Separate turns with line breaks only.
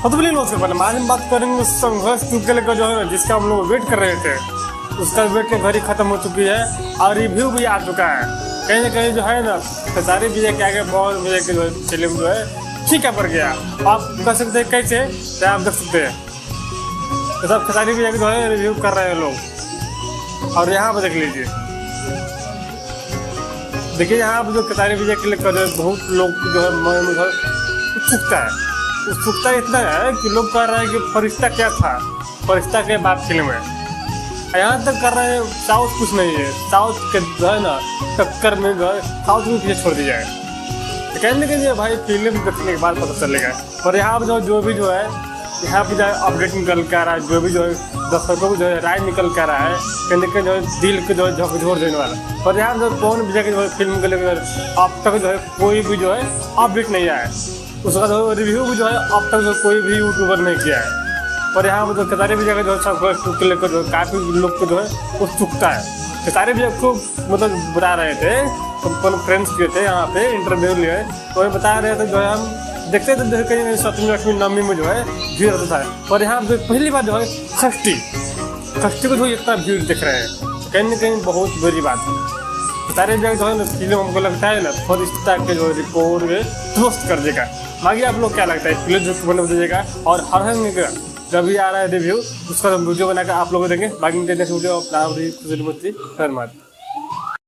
फतवली launch कर पाना। आज हम बात करेंगे संघर्ष के लेकर जो है जिसका हम लोग वेट कर रहे थे, उसका वेट की घड़ी खत्म हो चुकी है और रिव्यू भी आ चुका है। कहीं ना कहीं जो है ना खेसारी विजय के आगे बहुत विजय की जो फिल्म जो है फीका पड़ गया। आप कह सकते हैं कैसे, क्या आप देख सकते हैं तो सब खेसारी विजय की जो है रिव्यू कर रहे हैं लोग। और यहाँ पर देख लीजिए, देखिए यहाँ पर जो खेसारी विजय के लिए कर रहे बहुत लोग जो है मन में उत्सुकता है। उत्सुकता इतना है कि लोग कह रहे हैं कि फरिश्ता क्या था, फरिश्ता के बाद फिल्म है। यहाँ तक कर रहे हैं साउथ कुछ नहीं है, साउथ के जो है ना टक्कर में जो है साउथ में पीछे छोड़ दिया है। तो कहने के लिए भाई फिल्म देखने के बाद पता चलेगा। और यहाँ पर जो भी जो है यहाँ पर जो है अपडेट निकल के आ रहा है, जो भी जो है दर्शकों को जो है राय निकल के आ रहा है, कहने के जो है दिल को जो है झकझोर देने वाला। और यहाँ जो कौन विजय के जो है फिल्म के लेकर अब तक जो है कोई भी जो है अपडेट नहीं आया है, उसका जो रिव्यू भी जो है अब तक जो कोई भी यूट्यूबर नहीं किया है। और यहाँ पर जो खेसारी विजय का जो है सब लेकर जो काफ़ी लोग को जो है उत्सुकता है। खेसारी विजय को मतलब बता रहे थे, कॉन्फ्रेंस किए थे, यहाँ पे इंटरव्यू लिए, तो ये बता रहे थे जो है हम देखते थे कहीं सप्तमी अष्टमी नवमी में जो है भीड़ रहता है। और यहाँ पर पहली बार जो है षष्ठी को जो इतना भीड़ दिख रहे हैं, कहीं ना कहीं बहुत बड़ी बात है। सारे जगह जो है ना फिल्म हमको लगता है ना फरिश्ता के जो रिकॉर्ड ध्वस्त कर देगा। बाकी आप लोग क्या लगता है, फिल्म जो बना दीजिएगा। और हर का जब भी आ रहा है रिव्यू उसका वीडियो बनाकर आप लोग देंगे। बाकी वीडियो अपना धन्यवाद।